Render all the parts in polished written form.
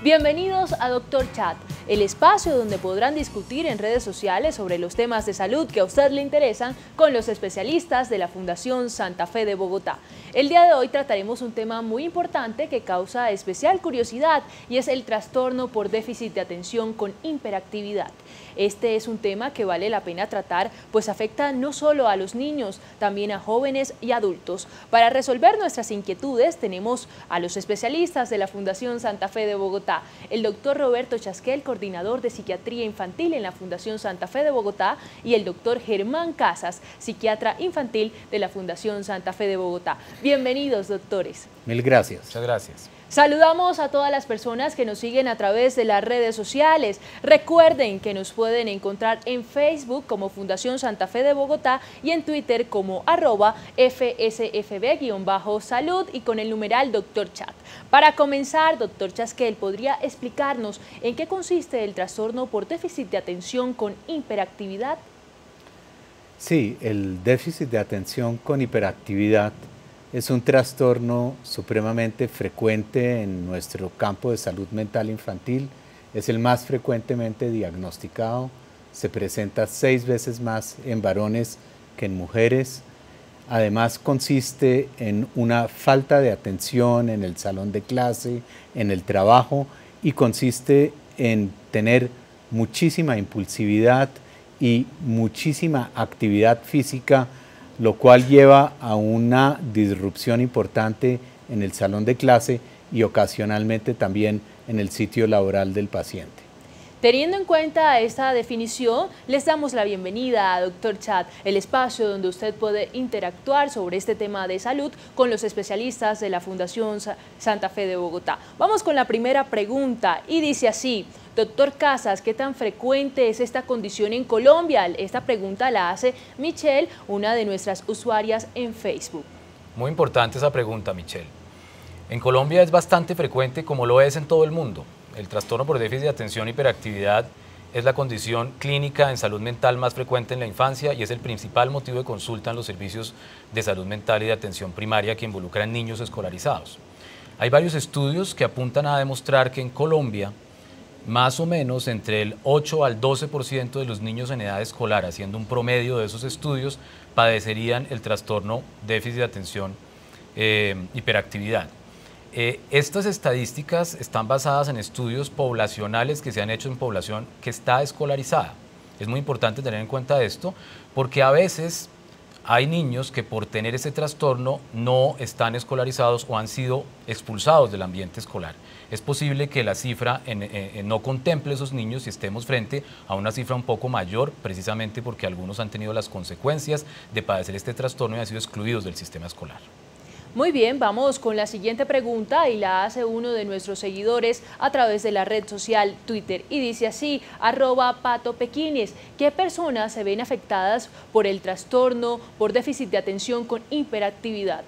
Bienvenidos a Doctor Chat, el espacio donde podrán discutir en redes sociales sobre los temas de salud que a usted le interesan con los especialistas de la Fundación Santa Fe de Bogotá. El día de hoy trataremos un tema muy importante que causa especial curiosidad y es el trastorno por déficit de atención con hiperactividad. Este es un tema que vale la pena tratar, pues afecta no solo a los niños, también a jóvenes y adultos. Para resolver nuestras inquietudes tenemos a los especialistas de la Fundación Santa Fe de Bogotá, el doctor Roberto Chasquel, coordinador de psiquiatría infantil en la Fundación Santa Fe de Bogotá, y el doctor Germán Casas, psiquiatra infantil de la Fundación Santa Fe de Bogotá. Bienvenidos, doctores. Mil gracias. Muchas gracias. Saludamos a todas las personas que nos siguen a través de las redes sociales. Recuerden que nos pueden encontrar en Facebook como Fundación Santa Fe de Bogotá y en Twitter como @FSFB_salud y con el numeral Doctor Chat. Para comenzar, doctor Chasquel, ¿podría explicarnos en qué consiste el trastorno por déficit de atención con hiperactividad? Sí, el déficit de atención con hiperactividad es un trastorno supremamente frecuente en nuestro campo de salud mental infantil. Es el más frecuentemente diagnosticado. Se presenta 6 veces más en varones que en mujeres. Además consiste en una falta de atención en el salón de clase, en el trabajo, y consiste en tener muchísima impulsividad y muchísima actividad física, lo cual lleva a una disrupción importante en el salón de clase y ocasionalmente también en el sitio laboral del paciente. Teniendo en cuenta esta definición, les damos la bienvenida a Doctor Chat, el espacio donde usted puede interactuar sobre este tema de salud con los especialistas de la Fundación Santa Fe de Bogotá. Vamos con la primera pregunta y dice así: doctor Casas, ¿qué tan frecuente es esta condición en Colombia? Esta pregunta la hace Michelle, una de nuestras usuarias en Facebook. Muy importante esa pregunta, Michelle. En Colombia es bastante frecuente, como lo es en todo el mundo. El trastorno por déficit de atención e hiperactividad es la condición clínica en salud mental más frecuente en la infancia y es el principal motivo de consulta en los servicios de salud mental y de atención primaria que involucran niños escolarizados. Hay varios estudios que apuntan a demostrar que en Colombia más o menos entre el 8 al 12% de los niños en edad escolar, haciendo un promedio de esos estudios, padecerían el trastorno déficit de atención hiperactividad. Estas estadísticas están basadas en estudios poblacionales que se han hecho en población que está escolarizada. Es muy importante tener en cuenta esto porque a veces hay niños que por tener ese trastorno no están escolarizados o han sido expulsados del ambiente escolar. Es posible que la cifra no contemple esos niños y estemos frente a una cifra un poco mayor, precisamente porque algunos han tenido las consecuencias de padecer este trastorno y han sido excluidos del sistema escolar. Muy bien, vamos con la siguiente pregunta y la hace uno de nuestros seguidores a través de la red social Twitter y dice así, @patopequines, ¿qué personas se ven afectadas por el trastorno por déficit de atención con hiperactividad?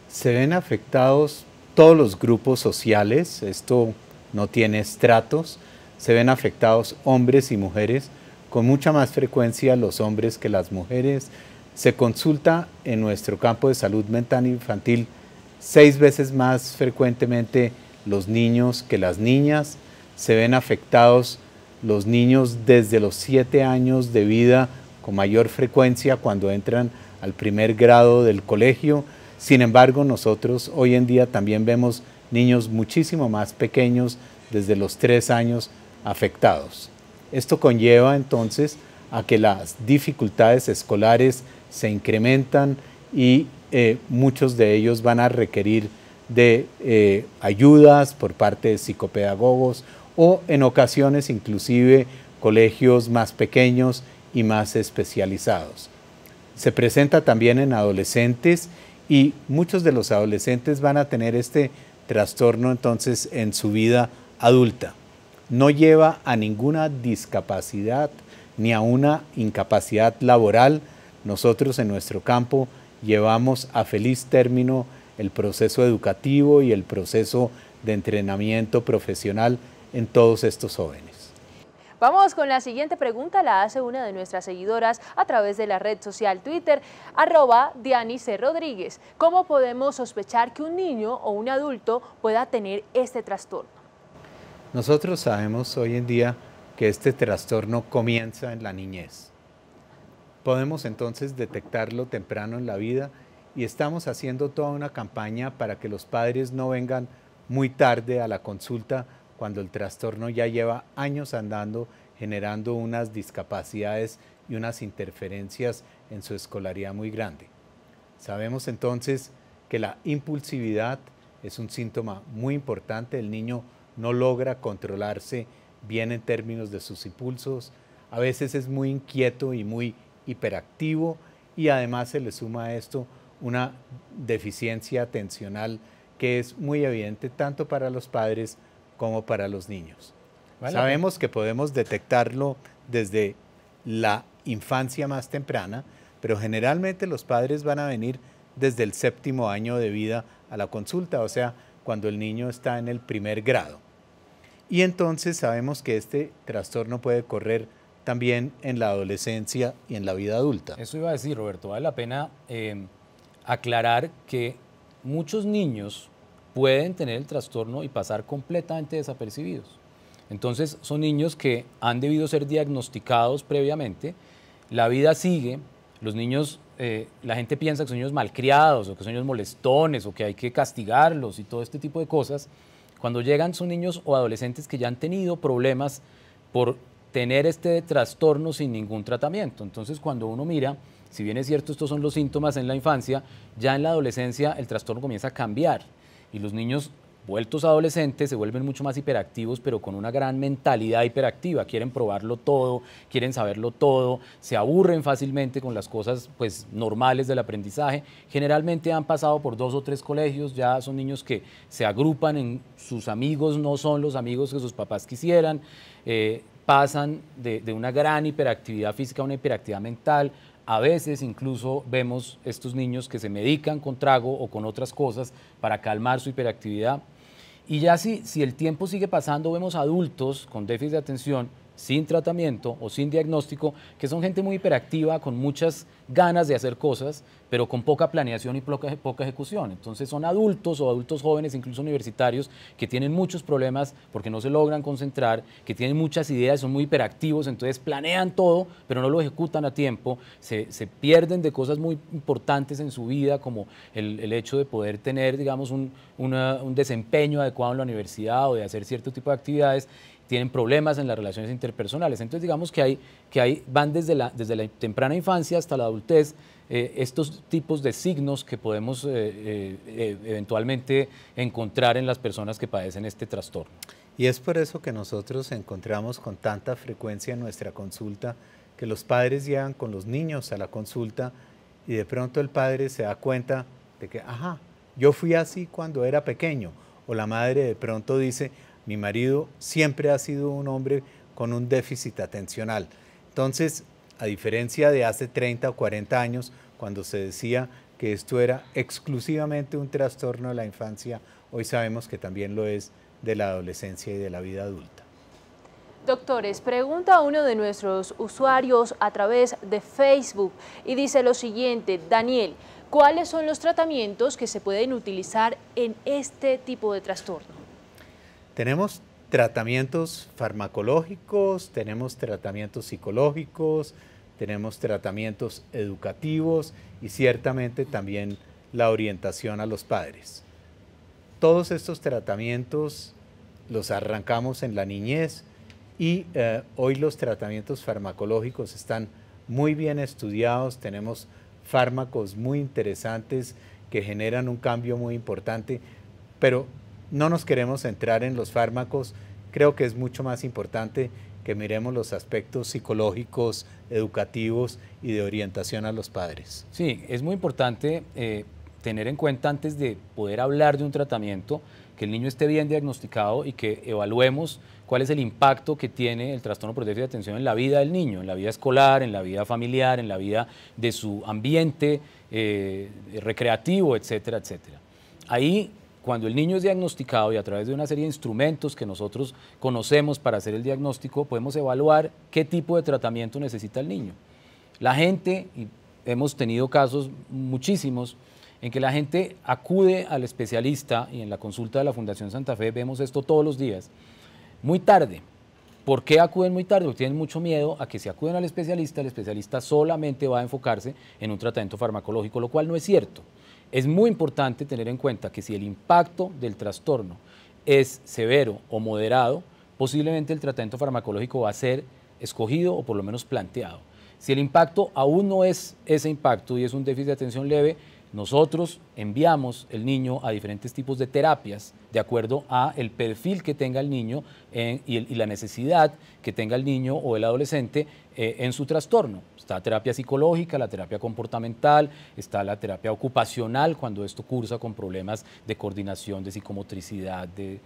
Se ven afectados todos los grupos sociales, esto no tiene estratos, se ven afectados hombres y mujeres, con mucha más frecuencia los hombres que las mujeres. Se consulta en nuestro campo de salud mental infantil 6 veces más frecuentemente los niños que las niñas. Se ven afectados los niños desde los 7 años de vida con mayor frecuencia cuando entran al primer grado del colegio. Sin embargo, nosotros hoy en día también vemos niños muchísimo más pequeños desde los 3 años afectados. Esto conlleva entonces a que las dificultades escolares se incrementan y muchos de ellos van a requerir de ayudas por parte de psicopedagogos o en ocasiones inclusive colegios más pequeños y más especializados. Se presenta también en adolescentes y muchos de los adolescentes van a tener este trastorno entonces en su vida adulta. No lleva a ninguna discapacidad ni a una incapacidad laboral. Nosotros en nuestro campo llevamos a feliz término el proceso educativo y el proceso de entrenamiento profesional en todos estos jóvenes. Vamos con la siguiente pregunta, la hace una de nuestras seguidoras a través de la red social Twitter, @DianiCRodríguez. ¿Cómo podemos sospechar que un niño o un adulto pueda tener este trastorno? Nosotros sabemos hoy en día que este trastorno comienza en la niñez. Podemos entonces detectarlo temprano en la vida y estamos haciendo toda una campaña para que los padres no vengan muy tarde a la consulta cuando el trastorno ya lleva años andando, generando unas discapacidades y unas interferencias en su escolaridad muy grande. Sabemos entonces que la impulsividad es un síntoma muy importante. El niño no logra controlarse bien en términos de sus impulsos. A veces es muy inquieto y muy hiperactivo y además se le suma a esto una deficiencia atencional que es muy evidente tanto para los padres como para los niños. Sabemos que podemos detectarlo desde la infancia más temprana, pero generalmente los padres van a venir desde el 7º año de vida a la consulta, o sea, cuando el niño está en el 1er grado. Y entonces sabemos que este trastorno puede correr también en la adolescencia y en la vida adulta. Eso iba a decir, Roberto, vale la pena aclarar que muchos niños pueden tener el trastorno y pasar completamente desapercibidos. Entonces son niños que han debido ser diagnosticados previamente, la vida sigue, los niños, la gente piensa que son niños malcriados o que son niños molestones o que hay que castigarlos y todo este tipo de cosas. Cuando llegan son niños o adolescentes que ya han tenido problemas por tener este trastorno sin ningún tratamiento. Entonces cuando uno mira, si bien es cierto estos son los síntomas en la infancia, ya en la adolescencia el trastorno comienza a cambiar y los niños vueltos adolescentes se vuelven mucho más hiperactivos, pero con una gran mentalidad hiperactiva, quieren probarlo todo, quieren saberlo todo, se aburren fácilmente con las cosas pues normales del aprendizaje. Generalmente han pasado por 2 o 3 colegios, ya son niños que se agrupan en sus amigos, no son los amigos que sus papás quisieran, pasan de una gran hiperactividad física a una hiperactividad mental. A veces incluso vemos estos niños que se medican con trago o con otras cosas para calmar su hiperactividad. Y ya si el tiempo sigue pasando, vemos adultos con déficit de atención sin tratamiento o sin diagnóstico, que son gente muy hiperactiva, con muchas ganas de hacer cosas, pero con poca planeación y poca ejecución. Entonces son adultos o adultos jóvenes, incluso universitarios, que tienen muchos problemas porque no se logran concentrar, que tienen muchas ideas, son muy hiperactivos, entonces planean todo, pero no lo ejecutan a tiempo, se pierden de cosas muy importantes en su vida, como el hecho de poder tener, digamos, un desempeño adecuado en la universidad o de hacer cierto tipo de actividades. Tienen problemas en las relaciones interpersonales. Entonces digamos que van desde la temprana infancia hasta la adultez estos tipos de signos que podemos eventualmente encontrar en las personas que padecen este trastorno. Y es por eso que nosotros encontramos con tanta frecuencia en nuestra consulta que los padres llegan con los niños a la consulta y de pronto el padre se da cuenta de que, ajá, yo fui así cuando era pequeño, o la madre de pronto dice, mi marido siempre ha sido un hombre con un déficit atencional. Entonces, a diferencia de hace 30 o 40 años, cuando se decía que esto era exclusivamente un trastorno de la infancia, hoy sabemos que también lo es de la adolescencia y de la vida adulta. Doctores, pregunta a uno de nuestros usuarios a través de Facebook y dice lo siguiente: Daniel, ¿cuáles son los tratamientos que se pueden utilizar en este tipo de trastorno? Tenemos tratamientos farmacológicos, tenemos tratamientos psicológicos, tenemos tratamientos educativos y ciertamente también la orientación a los padres. Todos estos tratamientos los arrancamos en la niñez y hoy los tratamientos farmacológicos están muy bien estudiados, tenemos fármacos muy interesantes que generan un cambio muy importante, pero no nos queremos centrar en los fármacos. Creo que es mucho más importante que miremos los aspectos psicológicos, educativos y de orientación a los padres. Sí, es muy importante tener en cuenta antes de poder hablar de un tratamiento, que el niño esté bien diagnosticado y que evaluemos cuál es el impacto que tiene el trastorno por déficit de atención en la vida del niño, en la vida escolar, en la vida familiar, en la vida de su ambiente recreativo, etcétera, etcétera. Ahí, cuando el niño es diagnosticado y a través de una serie de instrumentos que nosotros conocemos para hacer el diagnóstico, podemos evaluar qué tipo de tratamiento necesita el niño. La gente, y hemos tenido casos muchísimos, en que la gente acude al especialista, y en la consulta de la Fundación Santa Fe vemos esto todos los días, muy tarde. ¿Por qué acuden muy tarde? Porque tienen mucho miedo a que si acuden al especialista, el especialista solamente va a enfocarse en un tratamiento farmacológico, lo cual no es cierto. Es muy importante tener en cuenta que si el impacto del trastorno es severo o moderado, posiblemente el tratamiento farmacológico va a ser escogido o por lo menos planteado. Si el impacto aún no es ese impacto y es un déficit de atención leve, nosotros enviamos el niño a diferentes tipos de terapias de acuerdo a el perfil que tenga el niño y la necesidad que tenga el niño o el adolescente en su trastorno. Está la terapia psicológica, la terapia comportamental, está la terapia ocupacional cuando esto cursa con problemas de coordinación, de psicomotricidad, de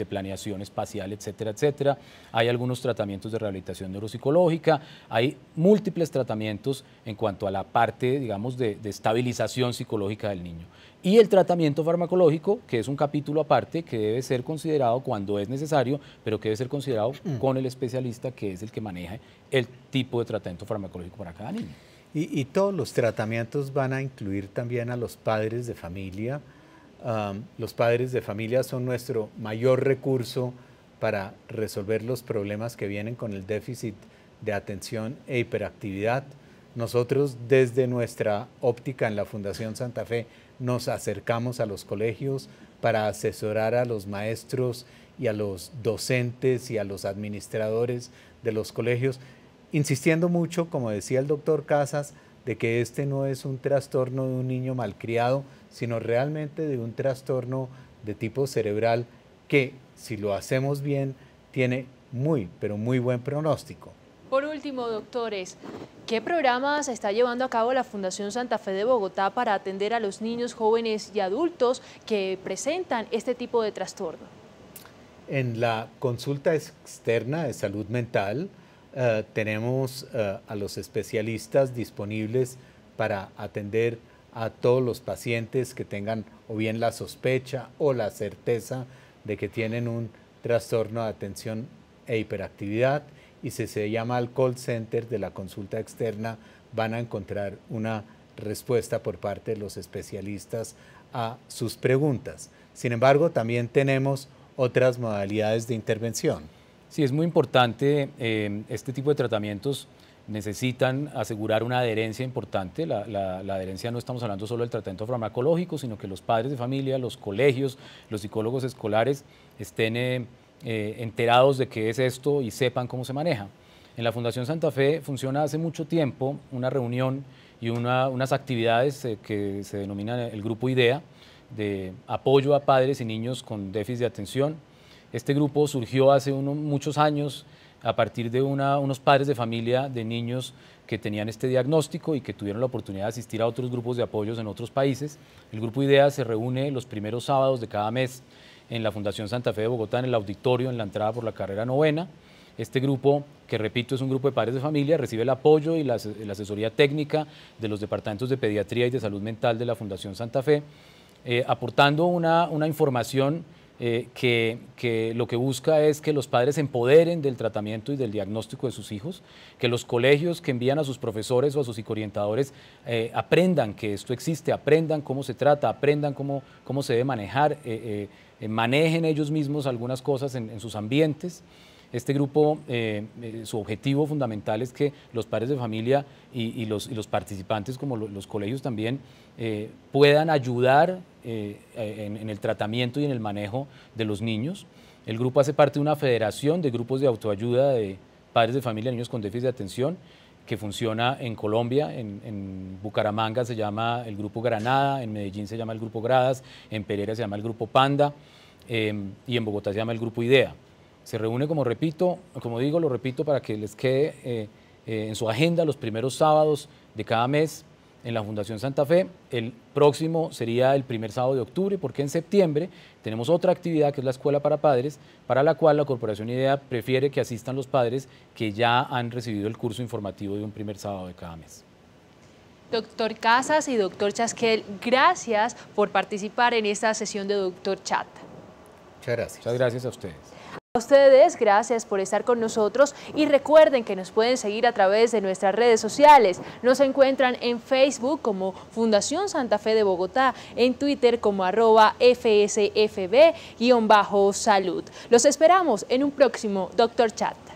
planeación espacial, etcétera, etcétera. Hay algunos tratamientos de rehabilitación neuropsicológica, hay múltiples tratamientos en cuanto a la parte, digamos, de estabilización psicológica del niño. Y el tratamiento farmacológico, que es un capítulo aparte que debe ser considerado cuando es necesario, pero que debe ser considerado con el especialista, que es el que maneja el tipo de tratamiento farmacológico para cada niño. Y todos los tratamientos van a incluir también a los padres de familia. Los padres de familia son nuestro mayor recurso para resolver los problemas que vienen con el déficit de atención e hiperactividad. Nosotros desde nuestra óptica en la Fundación Santa Fe nos acercamos a los colegios para asesorar a los maestros y a los docentes y a los administradores de los colegios, insistiendo mucho, como decía el doctor Casas, de que este no es un trastorno de un niño malcriado, sino realmente de un trastorno de tipo cerebral que, si lo hacemos bien, tiene muy, pero muy buen pronóstico. Por último, doctores, ¿qué programas está llevando a cabo la Fundación Santa Fe de Bogotá para atender a los niños, jóvenes y adultos que presentan este tipo de trastorno? En la consulta externa de salud mental tenemos a los especialistas disponibles para atender a todos los pacientes que tengan o bien la sospecha o la certeza de que tienen un trastorno de atención e hiperactividad. Y si se llama al call center de la consulta externa, van a encontrar una respuesta por parte de los especialistas a sus preguntas. Sin embargo, también tenemos otras modalidades de intervención. Sí, es muy importante, este tipo de tratamientos necesitan asegurar una adherencia importante. La adherencia, no estamos hablando solo del tratamiento farmacológico, sino que los padres de familia, los colegios, los psicólogos escolares estén enterados de qué es esto y sepan cómo se maneja. En la Fundación Santa Fe funciona hace mucho tiempo una reunión y unas actividades que se denominan el Grupo IDEA, de apoyo a padres y niños con déficit de atención. Este grupo surgió hace muchos años a partir de unos padres de familia de niños que tenían este diagnóstico y que tuvieron la oportunidad de asistir a otros grupos de apoyos en otros países. El Grupo IDEA se reúne los primeros sábados de cada mes en la Fundación Santa Fe de Bogotá, en el auditorio, en la entrada por la carrera 9ª. Este grupo, que repito, es un grupo de padres de familia, recibe el apoyo y la asesoría técnica de los departamentos de pediatría y de salud mental de la Fundación Santa Fe, aportando una información que lo que busca es que los padres se empoderen del tratamiento y del diagnóstico de sus hijos, que los colegios que envían a sus profesores o a sus psicoorientadores aprendan que esto existe, aprendan cómo se trata, aprendan cómo se debe manejar, manejen ellos mismos algunas cosas en sus ambientes. Este grupo, su objetivo fundamental es que los padres de familia y los participantes, como los colegios también, puedan ayudar en el tratamiento y en el manejo de los niños. El grupo hace parte de una federación de grupos de autoayuda de padres de familia y niños con déficit de atención que funciona en Colombia. En Bucaramanga se llama el Grupo Granada, en Medellín se llama el Grupo Gradas, en Pereira se llama el Grupo Panda y en Bogotá se llama el Grupo IDEA. Se reúne, como digo, lo repito para que les quede en su agenda los primeros sábados de cada mes en la Fundación Santa Fe. El próximo sería el primer sábado de octubre, porque en septiembre tenemos otra actividad que es la Escuela para Padres, para la cual la Corporación IDEA prefiere que asistan los padres que ya han recibido el curso informativo de un primer sábado de cada mes. Doctor Casas y doctor Chasquel, gracias por participar en esta sesión de Doctor Chat. Muchas gracias. Muchas gracias a ustedes. ustedes, gracias por estar con nosotros y recuerden que nos pueden seguir a través de nuestras redes sociales. Nos encuentran en Facebook como Fundación Santa Fe de Bogotá, en Twitter como @FSFB_salud. Los esperamos en un próximo Dr. Chat.